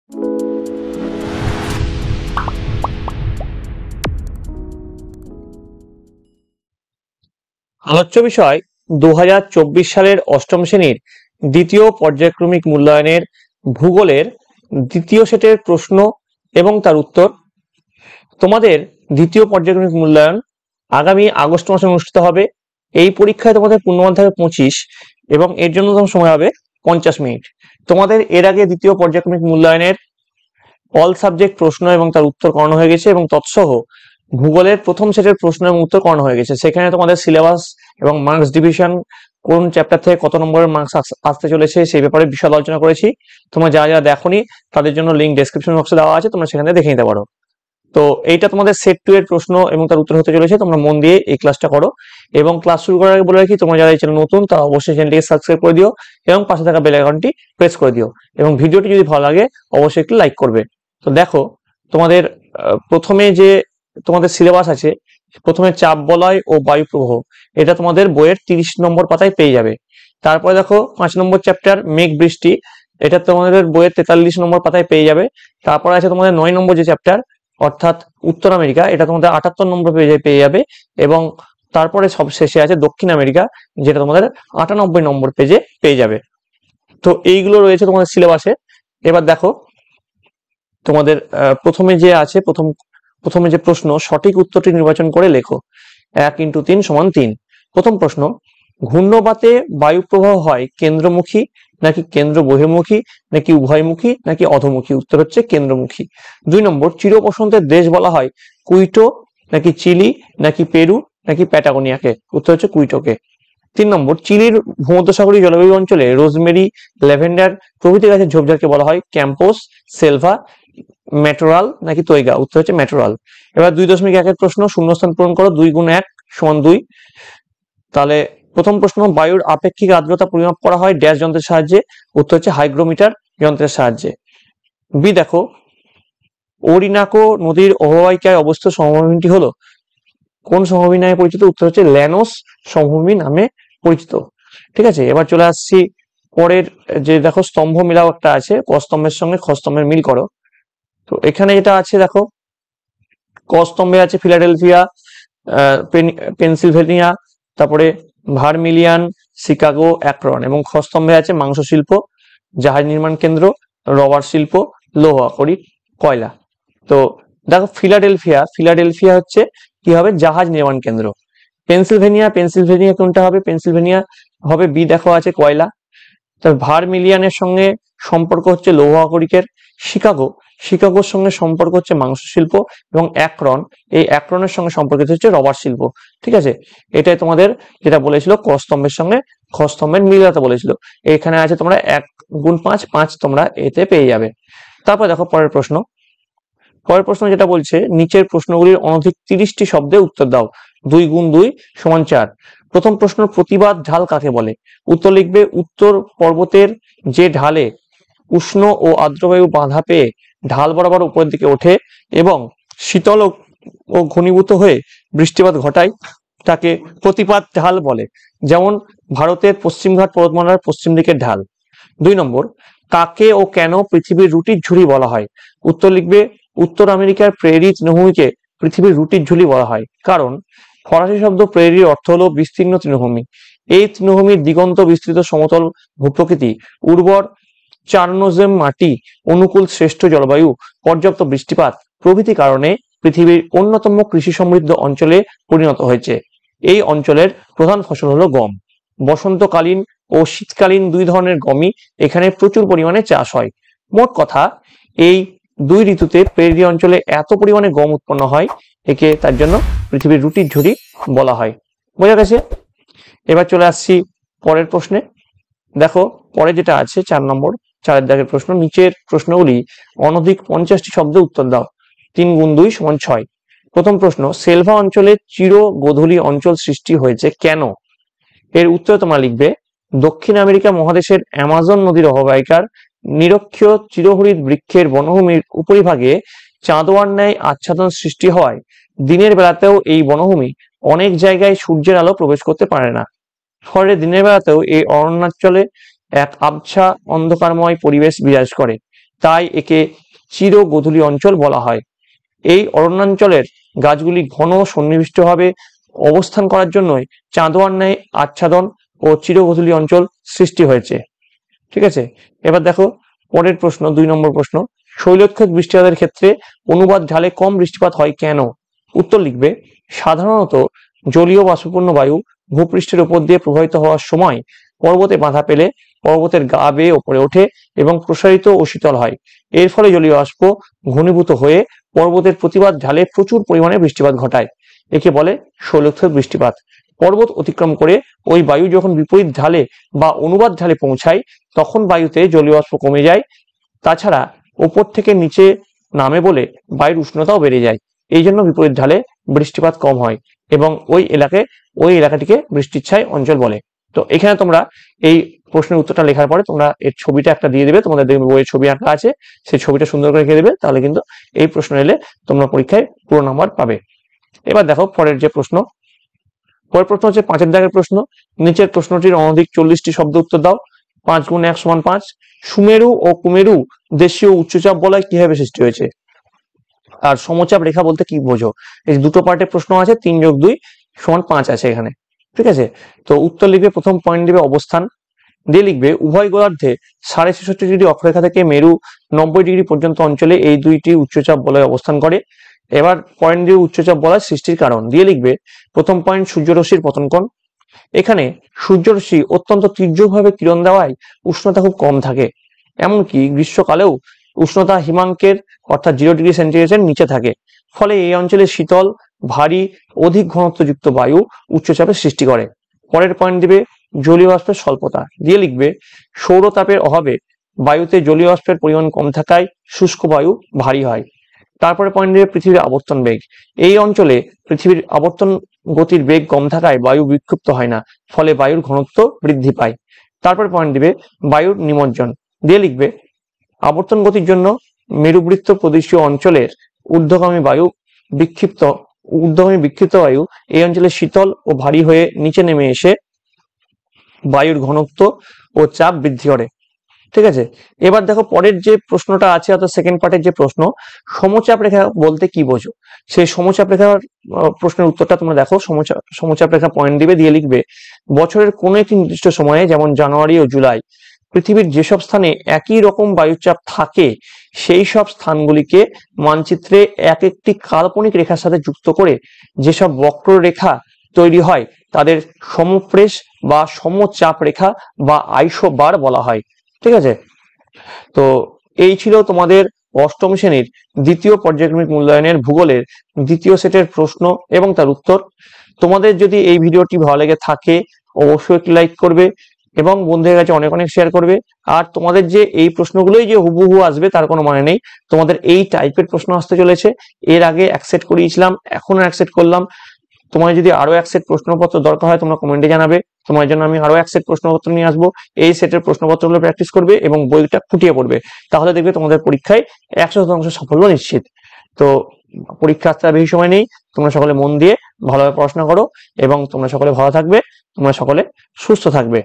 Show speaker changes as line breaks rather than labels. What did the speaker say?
আলোচ্য বিষয় 2024 সালের অষ্টম শ্রেণীর দ্বিতীয় পর্যায়ক্রমিক মূল্যায়নের ভূগোলের দ্বিতীয় সেটের প্রশ্ন এবং তার উত্তর। তোমাদের দ্বিতীয় পর্যায়ক্রমিক মূল্যায়ন আগামী আগস্ট মাসে অনুষ্ঠিত হবে। এই পরীক্ষায় তোমাদের পূর্ণমান থাকবে 25 এবং এর জন্য তোমার সময় হবে 50 মিনিট। তোমাদের এর আগে দ্বিতীয় পর্যায়ক্রমিক মূল্যায়নের অল সাবজেক্ট প্রশ্ন এবং তার উত্তর করানো হয়ে গেছে এবং তৎসহ ভূগোলের প্রথম সেটের প্রশ্ন এবং উত্তর করানো হয়ে গেছে। সেখানে তোমাদের সিলেবাস এবং মার্কস ডিভিশন, কোন চ্যাপ্টার থেকে কত নম্বরের মার্কস আসতে চলেছে সেই ব্যাপারে বিশদ আলোচনা করেছি। তোমরা যারা যারা দেখোনি তাদের জন্য লিঙ্ক ডেসক্রিপশন বক্সে দেওয়া আছে, তোমরা সেখানে দেখে নিতে পারো। তো এইটা তোমাদের সেট 2 এর প্রশ্ন এবং তার উত্তর হতে চলেছে। তোমরা মন দিয়ে এই ক্লাসটা করো এবং ক্লাস শুরু করার আগে বলে রাখি, তোমরা যারা এই চ্যানেল নতুন তারা অবশ্যই চ্যানেলটিকে সাবস্ক্রাইব করে দিও এবং পাশে থাকা বেল আইকনটি প্রেস করে দিও এবং ভিডিওটি যদি ভালো লাগে অবশ্যই একটু লাইক করবে। তো দেখো, তোমাদের প্রথমে যে তোমাদের সিলেবাস আছে, প্রথমে চাপ বলয় ও বায়ু প্রবাহ, এটা তোমাদের বইয়ের 30 নম্বর পাতায় পেয়ে যাবে। তারপরে দেখো 5 নম্বর চ্যাপ্টার মেঘ বৃষ্টি, এটা তোমাদের বইয়ের 43 নম্বর পাতায় পেয়ে যাবে। তারপরে আছে তোমাদের 9 নম্বর যে চ্যাপ্টার অর্থাৎ উত্তর আমেরিকা, এটা তোমাদের 78 নম্বর পেজে পেয়ে যাবে এবং তারপরে সব শেষে আছে দক্ষিণ আমেরিকা, যেটা তোমাদের 98 নম্বর পেজে পেয়ে যাবে। তো এইগুলো রয়েছে তোমাদের সিলেবাসে। এবার দেখো তোমাদের প্রথমে যে আছে, প্রথমে যে প্রশ্ন, সঠিক উত্তরটি নির্বাচন করে লেখো। 1 × 3 = 3। প্রথম প্রশ্ন, ঘূর্ণবাতে বায়ু প্রবাহ হয় কেন্দ্রমুখী নাকি কেন্দ্র বহির্মুখী নাকি উভয়মুখী নাকি অধমুখী? উত্তর হচ্ছে কেন্দ্রমুখী। 2 নম্বর, চির বসন্তের দেশ বলা হয় কুইটো নাকি চিলি নাকি পেরু নাকি প্যাটাগোনিয়াকে? উত্তর হচ্ছে কুইটোকে। 3 নম্বর, চিলির ভূমধ্যসাগরীয় জলবায়ু অঞ্চলে রোজমেরি, ল্যাভেন্ডার প্রভৃতি গাছের ঝোপঝাড়কে বলা হয় ক্যাম্পোস, সেলভা, ম্যাটোরাল নাকি তৈগা? উত্তর হচ্ছে ম্যাটোরাল। এবার 2.1 এর প্রশ্ন, শূন্যস্থান পূরণ করো। 2 × 1 = 2। তাহলে প্রথম প্রশ্ন, বায়ুর আপেক্ষিক আর্দ্রতা পরিমাপ করা হয় ড্যাশ যন্ত্রের সাহায্যে? উত্তর হচ্ছে হাইগ্রোমিটার যন্ত্রের সাহায্যে। বি দেখো, ওরিনাকো নদীর অববাহিকায় অবস্থিত সমভূমিটি হলো কোন সমভূমি নামে পরিচিত? উত্তর হচ্ছে ল্যানোস সমভূমি নামে পরিচিত। ঠিক আছে, এবার চলে আসছি পরের যে দেখো স্তম্ভ মিলাও একটা আছে, ক স্তম্ভের সঙ্গে খ স্তম্ভের মিল করো। তো এখানে যেটা আছে দেখো, ক স্তম্ভে আছে ফিলাডেলফিয়া, পেনসিলভেনিয়া, তারপরে ভার্মিলিয়ান, শিকাগো, অ্যাক্রন, এবং খ স্তম্ভে আছে মাংস শিল্প, জাহাজ নির্মাণ কেন্দ্র, রবার শিল্প, লৌহ আকরি, কয়লা। তো দেখো ফিলাডেলফিয়া হচ্ছে কি হবে? জাহাজ নির্মাণ কেন্দ্র। পেনসিলভেনিয়া কোনটা হবে? পেনসিলভেনিয়া হবে বি দেখো আছে কয়লা। তবে ভার্মিলিয়ানের সঙ্গে সম্পর্ক হচ্ছে লৌহ আকরিকের। শিকাগোর সঙ্গে সম্পর্ক হচ্ছে মাংস শিল্প এবং অ্যাক্রনের সঙ্গে সম্পর্কিত হচ্ছে রবার শিল্প। ঠিক আছে, এটাই তোমাদের যেটা বলেছিল ক স্তম্ভের সঙ্গে খ স্তম্ভের মিলাতে বলেছিল। এখানে আছে তোমরা 1 × 5 5 তোমরা এতে পেয়ে যাবে। তারপর দেখো পরের প্রশ্ন যেটা বলছে, নিচের প্রশ্নগুলির অনধিক 30টি শব্দে উত্তর দাও। 2 × 2 = 4। প্রথম প্রশ্ন, প্রতিবাদ ঢাল কাকে বলে? উত্তর লিখবে, উত্তর পর্বতের যে ঢালে উষ্ণ ও আর্দ্রবায়ু বাধা পেয়ে ঢাল বরাবর উপরের দিকে ওঠে এবং শীতল ও ঘনীভূত হয়ে বৃষ্টিপাত ঘটায় তাকে প্রতিপাত ঢাল বলে। যেমন ভারতের পশ্চিমঘাট পর্বতমালার পশ্চিম দিকের ঢাল। 2 নম্বর, কাকে ও কেন পৃথিবীর রুটির ঝুড়ি বলা হয়? উত্তর লিখবে, উত্তর আমেরিকার প্রেরি তৃণভূমিকে পৃথিবীর রুটির ঝুড়ি বলা হয় কারণ ফরাসি শব্দ প্রেরির অর্থ হলো বিস্তীর্ণ তৃণভূমি। এই তৃণভূমির দিগন্ত বিস্তৃত সমতল ভূপ্রকৃতি, উর্বর চারনোজেম মাটি, অনুকূল শ্রেষ্ঠ জলবায়ু, পর্যাপ্ত বৃষ্টিপাত প্রভৃতি কারণে পৃথিবীর অন্যতম কৃষি সমৃদ্ধ অঞ্চলে পরিণত হয়েছে। এই অঞ্চলের প্রধান ফসল হলো গম। বসন্তকালীন ও শীতকালীন 2 ধরনের গমই এখানে প্রচুর পরিমাণে চাষ হয়। মোট কথা, এই 2 ঋতুতে প্রেরি অঞ্চলে এত পরিমাণে গম উৎপন্ন হয়, একে তার জন্য পৃথিবীর রুটির ঝুড়ি বলা হয়। বোঝা গেছে? এবার চলে আসছি পরের প্রশ্নে। দেখো পরে যেটা আছে 4 নম্বর, 4 দাগের প্রশ্ন, নিচের প্রশ্নগুলি অনধিক 50টি শব্দে উত্তর দাও। 3 × 2 = 6। প্রথম প্রশ্ন, সেলভা অঞ্চলে চির গোধূলি অঞ্চল সৃষ্টি হয়েছে কেন? এর উত্তরে তোমরা লিখবে, দক্ষিণ আমেরিকা মহাদেশের অ্যামাজন নদীর অববাহিকার নিরক্ষীয় চিরহরিৎ বৃক্ষের বনভূমির উপরিভাগে চাঁদোয়ার ন্যায় আচ্ছাদন সৃষ্টি হওয়ায় দিনের বেলাতেও এই বনভূমি অনেক জায়গায় সূর্যের আলো প্রবেশ করতে পারে না। ফলে দিনের বেলাতেও এই অরণ্যাঞ্চলে এক আবছা অন্ধকারময় পরিবেশ বিরাজ করে। তাই একে চিরগোধূলি অঞ্চল বলা হয়। এই অরণ্যাঞ্চলের গাছগুলি ঘন সন্নিবিষ্টভাবে অবস্থান করার জন্যই চাঁদোয়ার ন্যায় আচ্ছাদন ও চিরগোধূলি অঞ্চল সৃষ্টি হয়েছে। ঠিক আছে, এবার দেখো পরের প্রশ্ন, 2 নম্বর প্রশ্ন, শৈলক্ষেত্র বৃষ্টিপাতের ক্ষেত্রে অনুবাদ ঢালে কম বৃষ্টিপাত হয় কেন? উত্তর লিখবে, সাধারণত জলীয় বাষ্পপূর্ণ বায়ু ভূপৃষ্ঠের উপর দিয়ে প্রবাহিত হওয়ার সময় পর্বতে বাধা পেলে পর্বতের গা বেয়ে ওপরে ওঠে এবং প্রসারিত ও শীতল হয়। এর ফলে জলীয় বাষ্প ঘনীভূত হয়ে পর্বতের প্রতিবাদ ঢালে প্রচুর পরিমাণে বৃষ্টিপাত ঘটায়। একে বলে শৈলক্ষেত্র বৃষ্টিপাত। পর্বত অতিক্রম করে ওই বায়ু যখন বিপরীত ঢালে বা অনুবাদ ঢালে পৌঁছায় তখন বায়ুতে জলীয় বাষ্প কমে যায়। তাছাড়া ওপর থেকে নিচে নামে বলে বায়ুর উষ্ণতাও বেড়ে যায়। এই জন্য বিপরীত ঢালে বৃষ্টিপাত কম হয় এবং ওই এলাকাটিকে বৃষ্টির ছায় অঞ্চল বলে। তো এখানে তোমরা এই প্রশ্নের উত্তরটা লেখার পরে তোমরা এর ছবিটা একটা দিয়ে দেবে, তোমাদের বইয়ের ছবি আঁকা আছে, সেই ছবিটা সুন্দর করে রেখে দেবে, তাহলে কিন্তু এই প্রশ্ন এলে তোমরা পরীক্ষায় পুরো নাম্বার পাবে। এবার দেখো পরের যে প্রশ্ন, পরের প্রশ্ন হচ্ছে 5 দাগের প্রশ্ন। নিচের প্রশ্নটির অনধিক 40টি শব্দ উত্তর দাও। 5 × 1 = 5। সুমেরু ও কুমেরু দেশীয় উচ্চচাপ বলয় কিভাবে সৃষ্টি হয়েছে? আর সমচাপ রেখা বলতে কি বোঝো? এই দুটো পার্টে প্রশ্ন আছে, 3 + 2 = 5 আছে এখানে। ঠিক আছে, তো উত্তর লিখবে, প্রথম পয়েন্ট দিবে অবস্থান, দিয়ে লিখবে উভয় গোলার্ধে 66.5° অক্ষরেখা থেকে মেরু 90° পর্যন্ত অঞ্চলে এই দুইটি উচ্চচাপ বলয় অবস্থান করে। এবার পয়েন্ট দিয়ে উচ্চচাপ বলয় সৃষ্টির কারণ, দিয়ে লিখবে প্রথম পয়েন্ট সূর্যরশ্মির পতন কোণ। এখানে সূর্যরশ্মি অত্যন্ত তীর্যকভাবে কিরণ দেওয়ায় উষ্ণতা খুব কম থাকে, এমনকি গ্রীষ্মকালেও উষ্ণতা হিমাঙ্কের অর্থাৎ 0°C নিচে থাকে। ফলে এই অঞ্চলে শীতল, ভারী, অধিক ঘনত্বযুক্ত বায়ু উচ্চচাপের সৃষ্টি করে। পরের পয়েন্ট দিবে জলীয় বাষ্পের স্বল্পতা, দিয়ে লিখবে সৌরতাপের অভাবে বায়ুতে জলীয় বাষ্পের পরিমাণ কম থাকায় শুষ্ক বায়ু ভারী হয়। তারপরে পয়েন্ট দিবে পৃথিবীর আবর্তন বেগ। এই অঞ্চলে পৃথিবীর আবর্তন গতির বেগ কম থাকায় বায়ু বিক্ষুব্ধ হয় না, ফলে বায়ুর ঘনত্ব বৃদ্ধি পায়। তারপরে পয়েন্ট দিবে বায়ুর নিমজ্জন, দিয়ে লিখবে আবর্তন গতির জন্য মেরুবৃত্ত প্রদেশীয় অঞ্চলের ঊর্ধ্বগামী বিক্ষিপ্ত বায়ু এই অঞ্চলে শীতল ও ভারী হয়ে নিচে নেমে এসে বায়ুর ঘনত্ব ও চাপ বৃদ্ধি করে। ঠিক আছে, এবার দেখো পরের যে প্রশ্নটা আছে, অর্থাৎ সেকেন্ড পার্টের যে প্রশ্ন, সমচাপ রেখা বলতে কি বোঝো? সেই সমচাপ রেখার প্রশ্নের উত্তরটা তোমরা দেখো। সমচাপ রেখা পয়েন্ট দিবে, দিয়ে লিখবে বছরের কোনো একটি নির্দিষ্ট সময়ে, যেমন জানুয়ারি ও জুলাই, পৃথিবীর যেসব স্থানে একই রকম বায়ুচাপ থাকে সেই সব স্থানগুলিকে মানচিত্রে এক একটি কাল্পনিক রেখার সাথে যুক্ত করে যেসব বক্ররেখা তৈরি হয় তাদের সমপ্রেশ বা সমচাপ রেখা বা আইসোবার বলা হয়। ঠিক আছে, তো এই ছিল তোমাদের অষ্টম শ্রেণীর দ্বিতীয় পর্যায়ক্রমিক মূল্যায়নের ভূগোলের দ্বিতীয় সেটের প্রশ্ন এবং তার উত্তর। তোমাদের যদি এই ভিডিওটি ভালো লেগে থাকে অবশ্যই একটি লাইক করবে এবং বন্ধুদের কাছে অনেক অনেক শেয়ার করবে। আর তোমাদের যে এই প্রশ্নগুলোই যে হুবহু আসবে তার কোনো মানে নেই, তোমাদের এই টাইপের প্রশ্ন আসতে চলেছে। এর আগে এক সেট করিয়েছিলাম, এখনো এক সেট করলাম। তোমার যদি আরো এক সেট প্রশ্নপত্র দরকার হয় তোমরা কমেন্টে জানাবে, তোমার জন্য আমি আরো এক সেট প্রশ্নপত্র নিয়ে আসবো। এই সেটের প্রশ্নপত্রগুলো প্র্যাকটিস করবে এবং বইটা খুঁটিয়ে পড়বে, তাহলে দেখবে তোমাদের পরীক্ষায় 100% সাফল্য নিশ্চিত। তো পরীক্ষা আসতে আর বেশি সময় নেই, তোমরা সকলে মন দিয়ে ভালোভাবে পড়াশোনা করো এবং তোমরা সকলে ভালো থাকবে, তোমরা সকলে সুস্থ থাকবে।